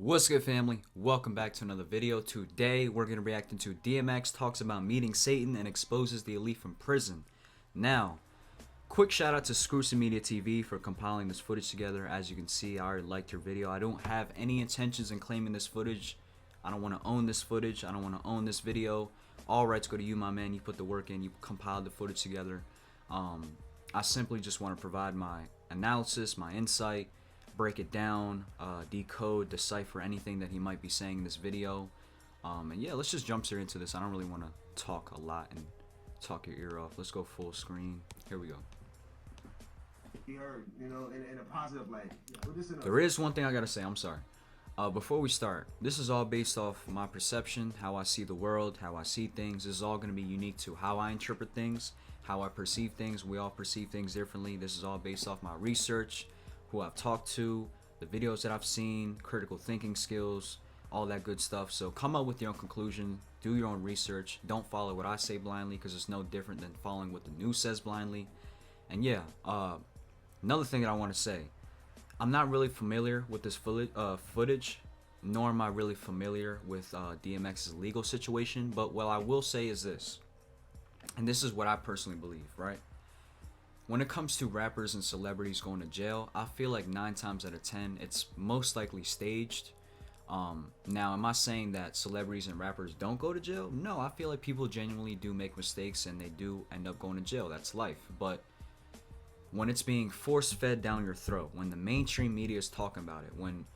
What's good, family? Welcome back to another video. Today we're going to react into DMX talks about meeting Satan and exposes the elite from prison. Now, quick shout out to Screwsome Media TV for compiling this footage together. As you can see, I already liked your video. I don't have any intentions in claiming this footage. I don't want to own this footage. I don't want to own this video. All rights go to you, my man. You put the work in. You compiled the footage together. I simply just want to provide my analysis, my insight, break it down, decode, decipher anything that he might be saying in this video. And yeah, let's just jump straight into this. I don't really want to talk a lot and talk your ear off. Let's go full screen. Here we go. He heard, you know, in a positive light. There is one thing I gotta say. I'm sorry. Before we start, this is all based off my perception, how I see the world, how I see things. This is all gonna be unique to how I interpret things, how I perceive things. We all perceive things differently. This is all based off my research, who I've talked to, the videos that I've seen, critical thinking skills, all that good stuff. So come up with your own conclusion, do your own research. Don't follow what I say blindly, because it's no different than following what the news says blindly. And yeah, another thing that I want to say, I'm not really familiar with this footage, nor am I really familiar with DMX's legal situation. But what I will say is this, and this is what I personally believe, right? When it comes to rappers and celebrities going to jail, I feel like 9 times out of 10, it's most likely staged. Now, am I saying that celebrities and rappers don't go to jail? No, I feel like people genuinely do make mistakes and they do end up going to jail. That's life. But when it's being force-fed down your throat, when the mainstream media is talking about it, when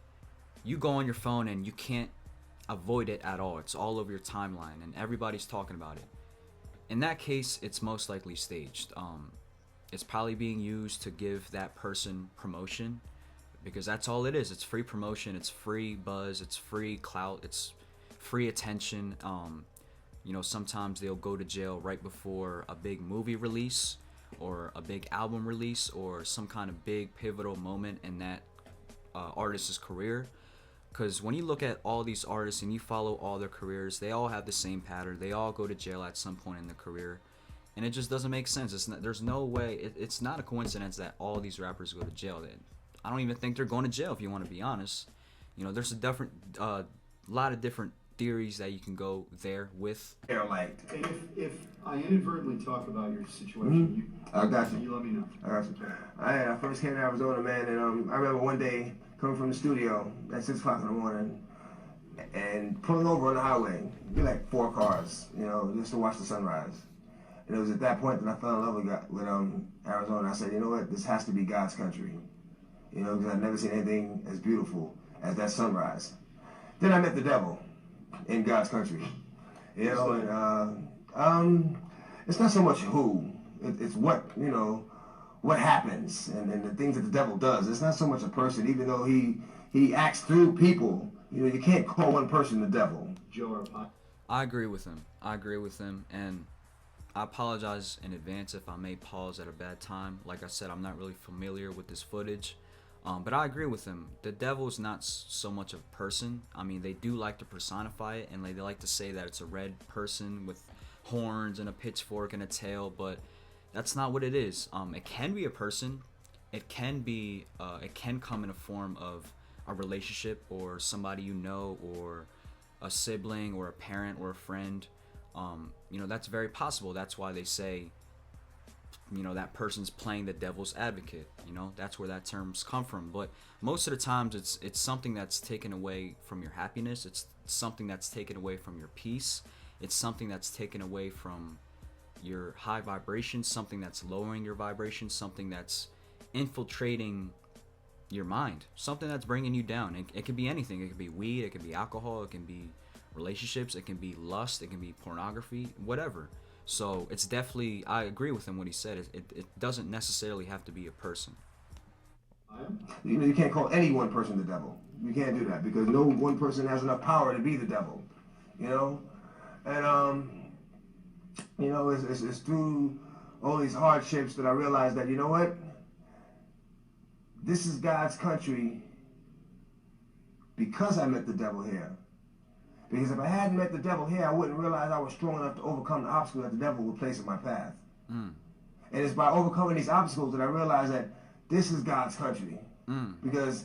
you go on your phone and you can't avoid it at all, it's all over your timeline and everybody's talking about it. In that case, it's most likely staged. It's probably being used to give that person promotion, because that's all it is. It's free promotion, it's free buzz, it's free clout, it's free attention. You know, sometimes they'll go to jail right before a big movie release or a big album release or some kind of big pivotal moment in that artist's career. Because when you look at all these artists and you follow all their careers, they all have the same pattern. They all go to jail at some point in their career. And it just doesn't make sense. There's no way. It's not a coincidence that all these rappers go to jail. I don't even think they're going to jail, if you want to be honest. You know, there's a lot of different theories that you can go there with. Like, if I inadvertently talk about your situation, I got you. You let me know. I got you. I first came to Arizona, man, and I remember one day coming from the studio at 6 o'clock in the morning and pulling over on the highway. Be like 4 cars, you know, just to watch the sunrise. And it was at that point that I fell in love with Arizona. I said, you know what, this has to be God's country. You know, because I've never seen anything as beautiful as that sunrise. Then I met the devil in God's country. You know, and it's not so much who, it's what, you know, what happens and the things that the devil does. It's not so much a person, even though he acts through people. You know, you can't call one person the devil. I agree with him. And I apologize in advance if I may pause at a bad time. Like I said, I'm not really familiar with this footage. But I agree with him. The devil is not so much a person. I mean, they do like to personify it, and they like to say that it's a red person with horns and a pitchfork and a tail, but that's not what it is. It can be a person. It can be. It can come in a form of a relationship or somebody you know, or a sibling or a parent or a friend. You know, that's very possible. That's why they say, you know, that person's playing the devil's advocate. You know, that's where that terms come from. But most of the times it's something that's taken away from your happiness. It's something that's taken away from your peace. It's something that's taken away from your high vibration, something that's lowering your vibration, something that's infiltrating your mind, something that's bringing you down. It can be anything. It can be weed, it can be alcohol, it can be relationships, it can be lust, it can be pornography, whatever. So it's definitely, I agree with him when he said it doesn't necessarily have to be a person. You know, you can't call any one person the devil. You can't do that, because no one person has enough power to be the devil. You know? And you know, it's through all these hardships that I realized that, you know what? This is God's country because I met the devil here. Because if I hadn't met the devil here, I wouldn't realize I was strong enough to overcome the obstacles that the devil would place in my path. And it's by overcoming these obstacles that I realized that this is God's country. Because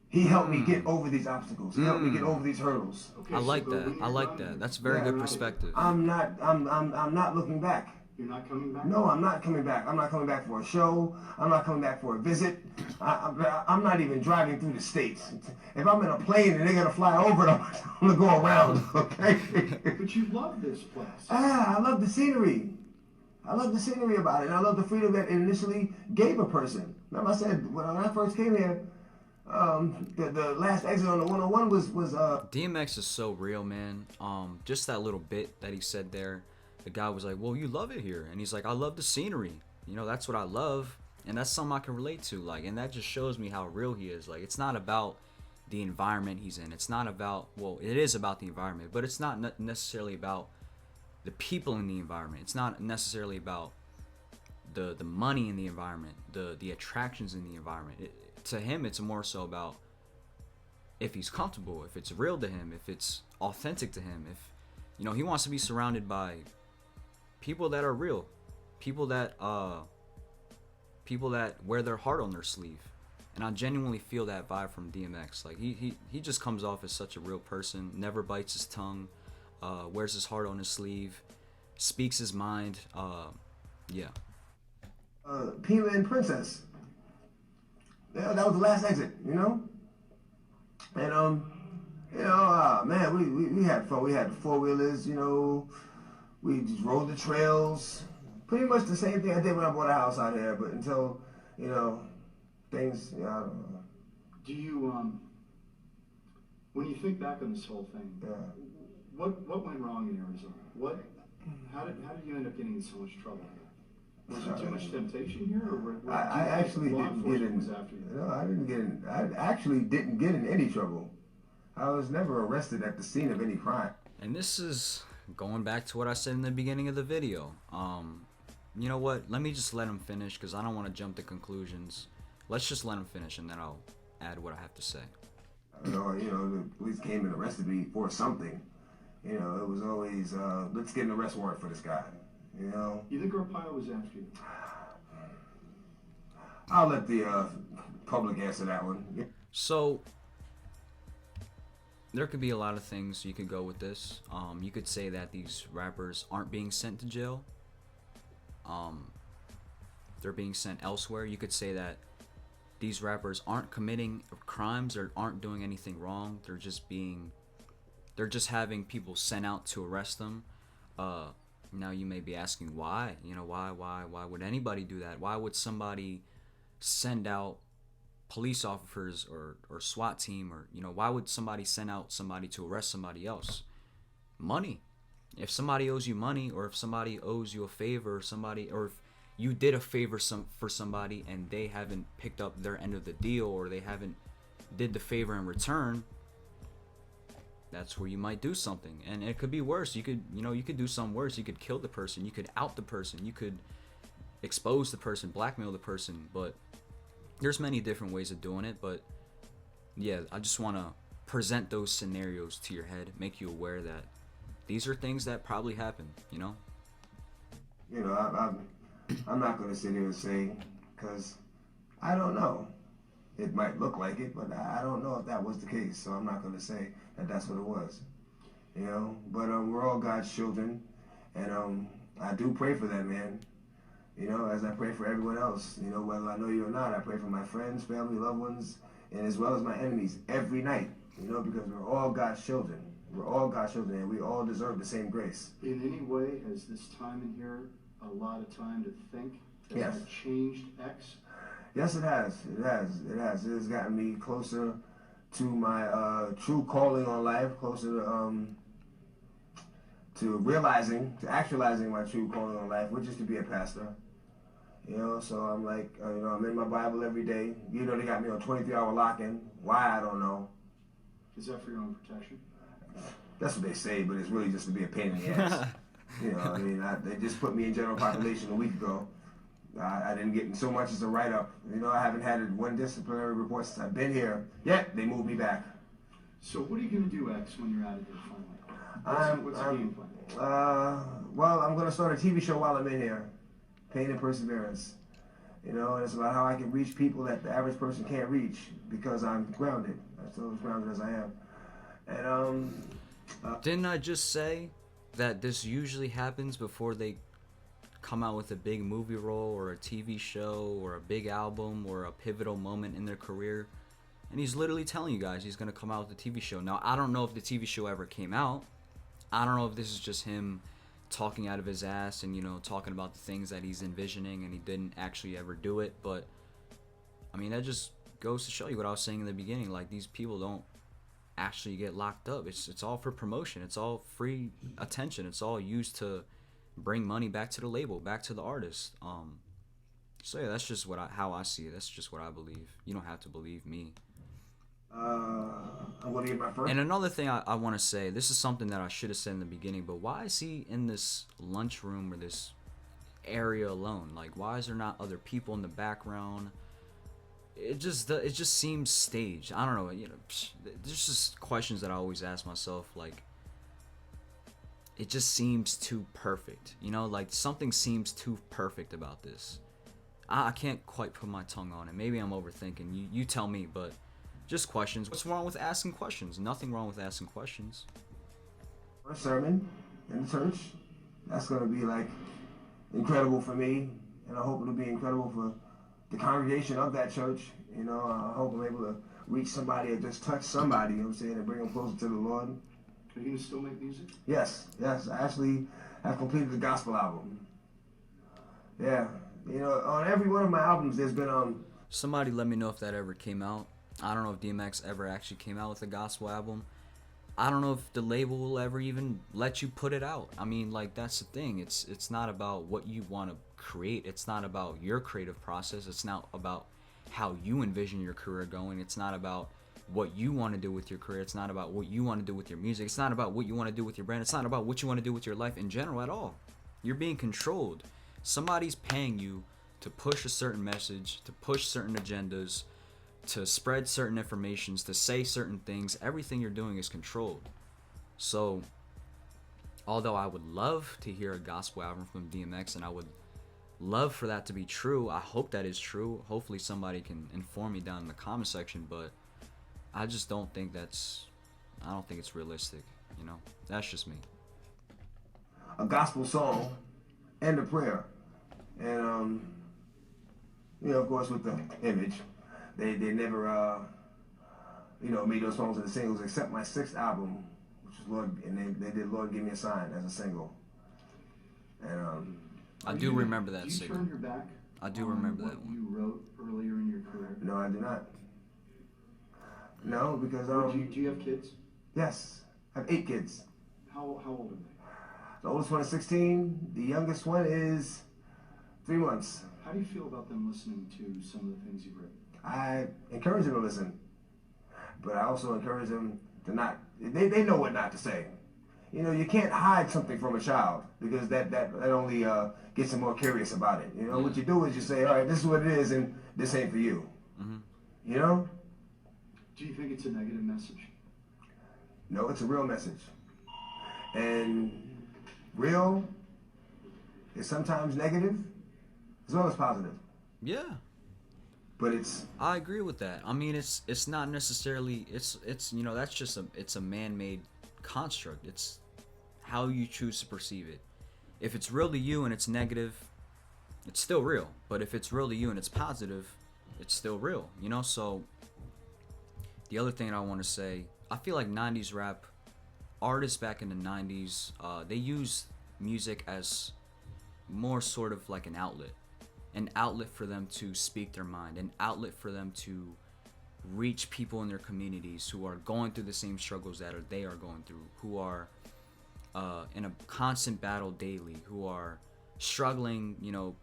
He helped me get over these obstacles. He helped me get over these hurdles. Okay, I so like but that. when I you're like done, that. That's very good perspective. I'm not looking back. You're not coming back? No, I'm not coming back. I'm not coming back for a show. I'm not coming back for a visit. I'm not even driving through the states. If I'm in a plane and they're gonna fly over it, I'm gonna go around. Okay. But you love this place. I love the scenery. I love the scenery about it. And I love the freedom that it initially gave a person. Remember I said when I first came here, the last exit on the 101 was DMX is so real, man. Just that little bit that he said there, the guy was like, "Well, you love it here," and he's like, "I love the scenery. You know, that's what I love, and that's something I can relate to." Like, and that just shows me how real he is. Like, it's not about the environment he's in. It's not about, well, it is about the environment, but it's not necessarily about the people in the environment. It's not necessarily about the money in the environment, the attractions in the environment. To him, it's more so about if he's comfortable, if it's real to him, if it's authentic to him, if, you know, he wants to be surrounded by people that are real, people that wear their heart on their sleeve. And I genuinely feel that vibe from DMX. Like, he just comes off as such a real person, never bites his tongue, wears his heart on his sleeve, speaks his mind. Yeah. Pima and Princess. Yeah, that was the last exit, you know? And man, we had fun. We had four-wheelers, you know. We just rode the trails. Pretty much the same thing I did when I bought a house out here, but until, you know, things, I don't know. Do you, when you think back on this whole thing, what went wrong in Arizona? How did you end up getting in so much trouble here? Was there too much temptation here, or I actually didn't get in. No, I didn't get in. I actually didn't get in any trouble. I was never arrested at the scene of any crime. And this is going back to what I said in the beginning of the video. You know what? Let me just let him finish, because I don't want to jump to conclusions. Let's just let him finish, and then I'll add what I have to say. You know, the police came and arrested me for something. You know, it was always, let's get an arrest warrant for this guy. You know? You think Arpaio was after you? I'll let the public answer that one. So, there could be a lot of things you could go with this. You could say that these rappers aren't being sent to jail. They're being sent elsewhere. You could say that these rappers aren't committing crimes or aren't doing anything wrong. They're just having people sent out to arrest them. Now you may be asking why. You know, why would anybody do that? Why would somebody send out police officers or SWAT team, or, you know, why would somebody send out somebody to arrest somebody else? Money. If somebody owes you money, or if somebody owes you a favor, or if you did a favor for somebody and they haven't picked up their end of the deal, or they haven't did the favor in return, that's where you might do something. And it could be worse. You could do something worse. You could kill the person, you could out the person, you could expose the person, blackmail the person. But there's many different ways of doing it. But yeah, I just want to present those scenarios to your head, make you aware that these are things that probably happen, you know? You know, I'm not going to sit here and say, because I don't know. It might look like it, but I don't know if that was the case, so I'm not going to say that that's what it was. You know, but we're all God's children, and I do pray for that, man. You know, as I pray for everyone else. You know, whether I know you or not, I pray for my friends, family, loved ones, and as well as my enemies every night. You know, because we're all God's children. We're all God's children, and we all deserve the same grace. In any way, has this time in here a lot of time to think? Yes. Has it changed X? Yes, it has. It has. It has. It has gotten me closer to my true calling on life, closer to actualizing my true calling on life, which is to be a pastor. You know, so I'm like, you know, I'm in my Bible every day. You know, they got me on 23-hour lock-in. Why, I don't know. Is that for your own protection? That's what they say, but it's really just to be a pain in the ass. You know, I mean, they just put me in general population a week ago. I didn't get so much as a write-up. You know, I haven't had one disciplinary report since I've been here. Yet, they moved me back. So what are you going to do, X, when you're out of here finally? What's the game plan? Well, I'm going to start a TV show while I'm in here. Pain and Perseverance. You know, and it's about how I can reach people that the average person can't reach because I'm grounded. I'm still as grounded as I am. And Didn't I just say that this usually happens before they come out with a big movie role or a TV show or a big album or a pivotal moment in their career? And he's literally telling you guys he's going to come out with a TV show. Now, I don't know if the TV show ever came out. I don't know if this is just him talking out of his ass and, you know, talking about the things that he's envisioning and he didn't actually ever do it. But, I mean, that just goes to show you what I was saying in the beginning. Like, these people don't actually get locked up. It's all for promotion. It's all free attention. It's all used to bring money back to the label, back to the artist. So, yeah, that's just how I see it. That's just what I believe. You don't have to believe me. I'm going to get my first. And another thing I want to say, this is something that I should have said in the beginning, but why is he in this lunchroom or this area alone? Like, why is there not other people in the background? It just seems staged. I don't know. You know, there's just questions that I always ask myself. Like, it just seems too perfect. You know, like something seems too perfect about this. I can't quite put my tongue on it. Maybe I'm overthinking. You tell me, but. Just questions. What's wrong with asking questions? Nothing wrong with asking questions. First sermon in the church. That's going to be like incredible for me, and I hope it'll be incredible for the congregation of that church. You know, I hope I'm able to reach somebody or just touch somebody, you know what I'm saying, and bring them closer to the Lord. Are you going to still make music? Yes. I actually have completed the gospel album. Yeah. You know, on every one of my albums, there's been Somebody let me know if that ever came out. I don't know if DMX ever actually came out with a gospel album. I don't know if the label will ever even let you put it out. I mean, like, that's the thing. It's not about what you want to create. It's not about your creative process. It's not about how you envision your career going. It's not about what you want to do with your career. It's not about what you want to do with your music. It's not about what you want to do with your brand. It's not about what you want to do with your life in general at all. You're being controlled. Somebody's paying you to push a certain message, to push certain agendas, to spread certain informations, to say certain things. Everything you're doing is controlled. So, although I would love to hear a gospel album from DMX, and I would love for that to be true, I hope that is true. Hopefully somebody can inform me down in the comment section, but I just don't think it's realistic, you know? That's just me. A gospel song and a prayer. And, you know, of course, with the image. They never, you know, made those songs into singles except my 6th album, which was Lord, and they did Lord Give Me a Sign as a single. And I do remember that single. Do you turn your back? I do remember that one. You wrote earlier in your career. No, I do not. No, because Do you have kids? Yes, I have 8 kids. How old are they? The oldest one is 16. The youngest one is 3 months. How do you feel about them listening to some of the things you've written? I encourage them to listen, but I also encourage them to not. They know what not to say. You know, you can't hide something from a child because that only gets them more curious about it. You know, what you do is you say, all right, this is what it is, and this ain't for you. Mm-hmm. You know? Do you think it's a negative message? No, it's a real message. And real is sometimes negative as well as positive. Yeah. But it's. I agree with that. I mean, it's not necessarily it's you know, that's just a man-made construct. It's how you choose to perceive it. If it's real to you and it's negative, it's still real. But if it's real to you and it's positive, it's still real. You know. So the other thing I want to say, I feel like 90s rap artists back in the 90s, they use music as more sort of like an outlet for them to speak their mind, an outlet for them to reach people in their communities who are going through the same struggles that they are going through, who are in a constant battle daily, who are struggling, you know,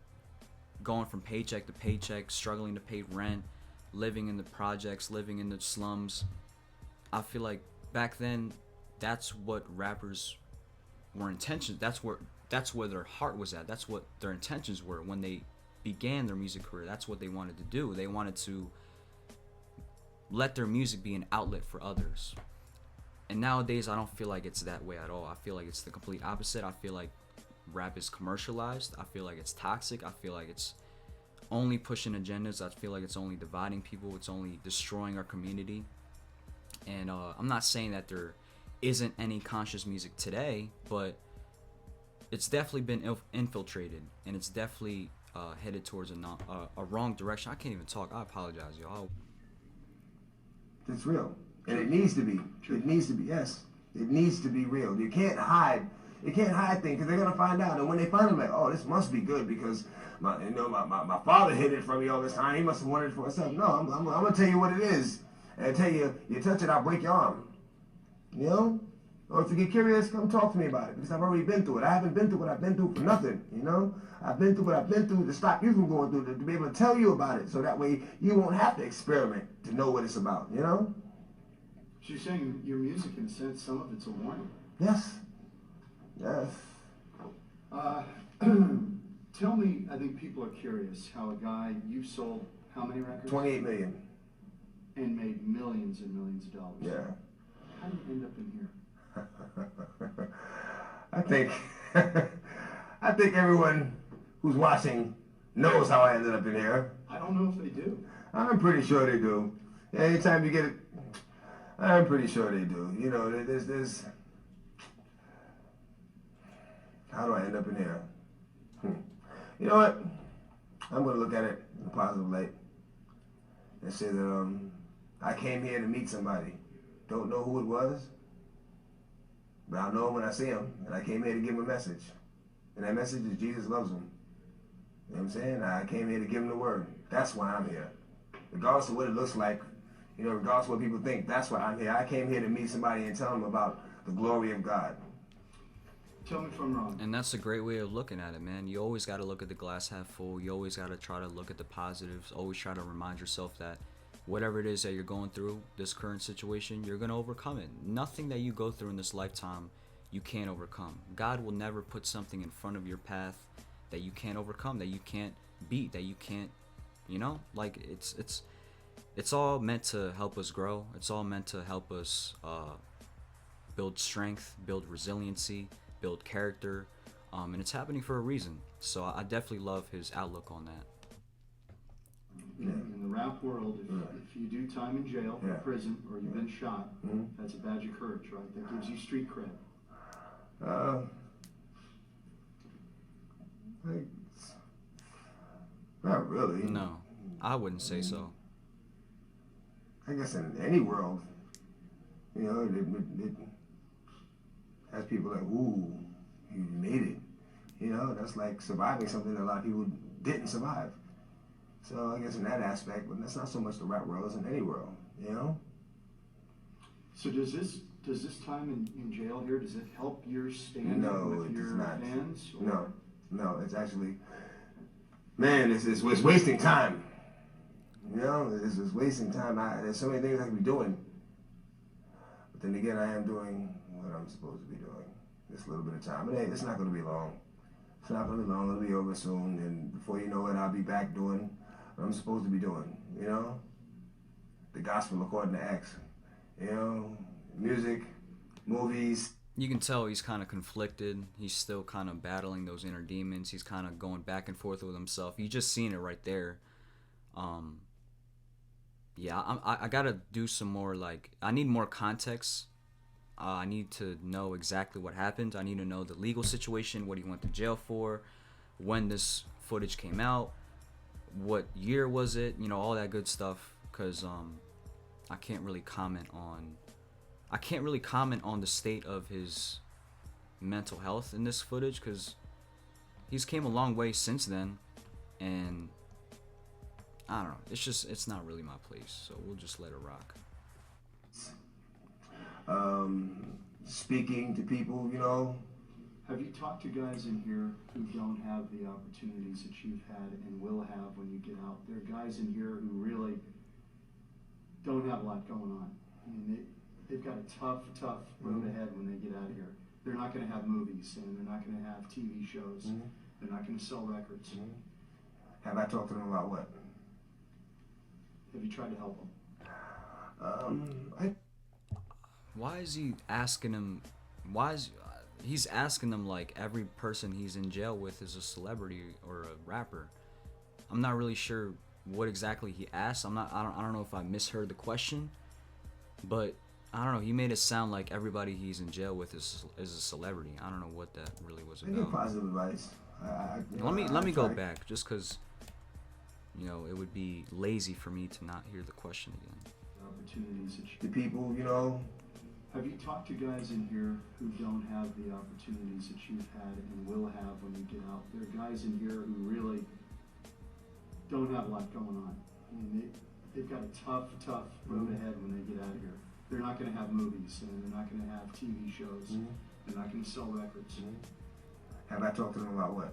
going from paycheck to paycheck, struggling to pay rent, living in the projects, living in the slums. I feel like back then, that's what rappers were intentions. That's where their heart was at. That's what their intentions were when they began their music career. That's what they wanted to do. They wanted to let their music be an outlet for others. And nowadays, I don't feel like it's that way at all. I feel like it's the complete opposite. I feel like rap is commercialized. I feel like it's toxic. I feel like it's only pushing agendas. I feel like it's only dividing people. It's only destroying our community. And I'm not saying that there isn't any conscious music today, but it's definitely been infiltrated, and it's definitely headed towards a wrong direction. I can't even talk. I apologize, y'all. It's real, and it needs to be. It needs to be. Yes, it needs to be real. You can't hide. You can't hide things because they're gonna find out. And when they find them, like, oh, this must be good because my father hid it from me all this time. He must have wanted it for himself. No, I'm gonna tell you what it is, and tell you touch it, I'll break your arm. You know. Or if you get curious, come talk to me about it because I've already been through it. I haven't been through what I've been through for nothing, you know? I've been through what I've been through to stop you from going through it, to be able to tell you about it so that way you won't have to experiment to know what it's about, you know? So you're saying your music, in a sense, some of it's a warning. Yes. Yes. Tell me, I think people are curious how a guy, you sold how many records? 28 million. And made millions and millions of dollars. Yeah. How did you end up in here? I think I think everyone who's watching knows how I ended up in here. I don't know if they do. I'm pretty sure they do. Anytime you get it, I'm pretty sure they do. You know, there's how do I end up in here? You know what? I'm gonna look at it in a positive light and say that I came here to meet somebody. Don't know who it was. But I'll know him when I see him, and I came here to give him a message. And that message is Jesus loves him. You know what I'm saying? I came here to give him the word. That's why I'm here. Regardless of what it looks like, you know, regardless of what people think, that's why I'm here. I came here to meet somebody and tell them about the glory of God. Tell me if I'm wrong. And that's a great way of looking at it, man. You always got to look at the glass half full. You always got to try to look at the positives. Always try to remind yourself that whatever it is that you're going through, this current situation, you're going to overcome it. Nothing that you go through in this lifetime, you can't overcome. God will never put something in front of your path that you can't overcome, that you can't beat, that you can't, you know, like it's all meant to help us grow. It's all meant to help us build strength, build resiliency, build character, and it's happening for a reason. So I definitely love his outlook on that. In the rap world, if you do time in jail or prison or you've been shot, that's a badge of courage, right? That gives you street cred. Not really. No, I wouldn't say so. I guess in any world, you know, it has people like, ooh, you made it. You know, that's like surviving something that a lot of people didn't survive. So I guess in that aspect, but that's not so much the rap world, it's in any world, you know? So does this time in jail here, does it help your standing with your fans? Or? No, it's actually, man, it's wasting time. You know, it's wasting time. There's so many things I could be doing. But then again, I am doing what I'm supposed to be doing. Just a little bit of time. But hey, it's not going to be long. It's not going to be long. It'll be over soon. And before you know it, I'll be back doing what I'm supposed to be doing, you know? The gospel according to Acts, you know? Music, movies. You can tell he's kind of conflicted. He's still kind of battling those inner demons. He's kind of going back and forth with himself. You just seen it right there. Yeah, I gotta do some more, like, I need more context. I need to know exactly what happened. I need to know the legal situation, what he went to jail for, when this footage came out, what year was it, you know, all that good stuff, because I can't really comment on the state of his mental health in this footage, because he's came a long way since then, and I don't know, it's not really my place, so we'll just let it rock. Speaking to people, you know. Have you talked to guys in here who don't have the opportunities that you've had and will have when you get out? There are guys in here who really don't have a lot going on. I mean, they've got a tough road ahead when they get out of here. They're not going to have movies, and they're not going to have TV shows. They're not going to sell records. Have I talked to them about what? Have you tried to help them? Why is he asking him? He's asking them like every person he's in jail with is a celebrity or a rapper? I'm not really sure what exactly he asked. I don't know if I misheard the question, but I don't know. He made it sound like everybody he's in jail with is a celebrity. I don't know what that really was I give about. positive advice. Let me go back, just because, you know, it would be lazy for me to not hear the question again. Opportunities that The people, you know. have you talked to guys in here who don't have the opportunities that you've had and will have when you get out? There are guys in here who really don't have a lot going on. I mean, they've got a tough road ahead when they get out of here. They're not going to have movies, and they're not going to have TV shows. They're not going to sell records. Have I talked to them about what?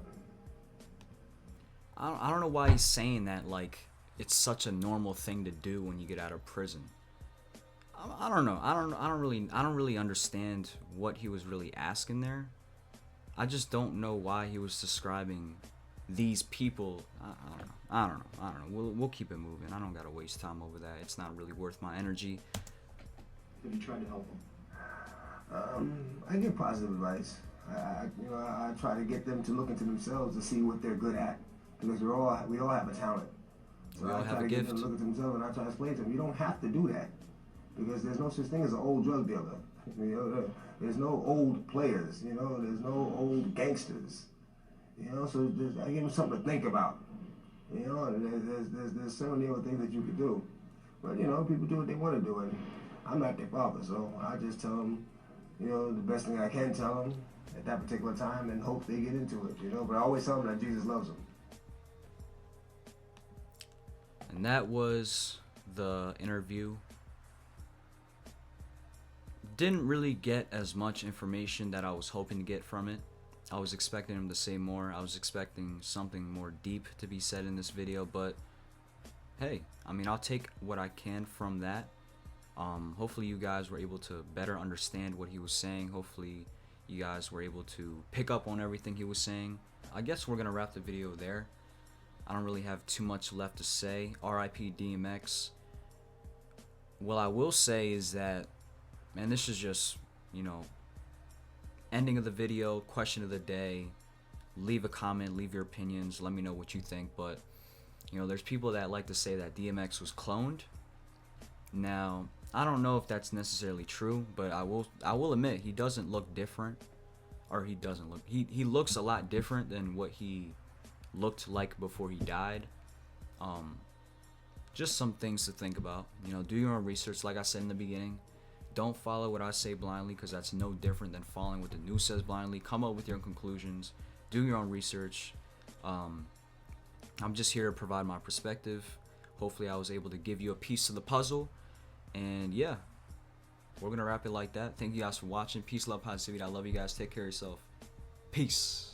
I don't know why he's saying that like it's such a normal thing to do when you get out of prison. I don't know. I don't really understand what he was really asking there. I just don't know why he was describing these people. I don't know. We'll keep it moving. I don't gotta waste time over that. It's not really worth my energy. Have you tried to help them? I give positive advice. I try to get them to look into themselves to see what they're good at, because we all have a talent. So We all I have try a to gift. get them to look into themselves, and I try to explain to them, you don't have to do that, because there's no such thing as an old drug dealer. You know, there's no old players. You know, there's no old gangsters. You know, so I give them something to think about. You know, and there's so many other things that you could do, but you know, people do what they want to do, and I'm not their father, so I just tell them, you know, the best thing I can tell them at that particular time, and hope they get into it. You know, but I always tell them that Jesus loves them. And that was the interview. Didn't really get as much information that I was hoping to get from it. I was expecting him to say more. I was expecting something more deep to be said in this video, but hey, I mean, I'll take what I can from that. Hopefully you guys were able to better understand what he was saying. Hopefully you guys were able to pick up on everything he was saying. I guess we're gonna wrap the video there. I don't really have too much left to say. RIP DMX. What I will say is that, man, this is just, you know, ending of the video, question of the day. Leave a comment, leave your opinions, let me know what you think. But, you know, there's people that like to say that DMX was cloned. Now, I don't know if that's necessarily true, but I will admit he doesn't look different, or he looks a lot different than what he looked like before he died. Just some things to think about. You know, do your own research. Like I said in the beginning, don't follow what I say blindly, because that's no different than following what the news says blindly. Come up with your own conclusions. Do your own research. I'm just here to provide my perspective. Hopefully I was able to give you a piece of the puzzle. And yeah, we're gonna wrap it like that. Thank you guys for watching. Peace, love, positivity. I love you guys. Take care of yourself. Peace.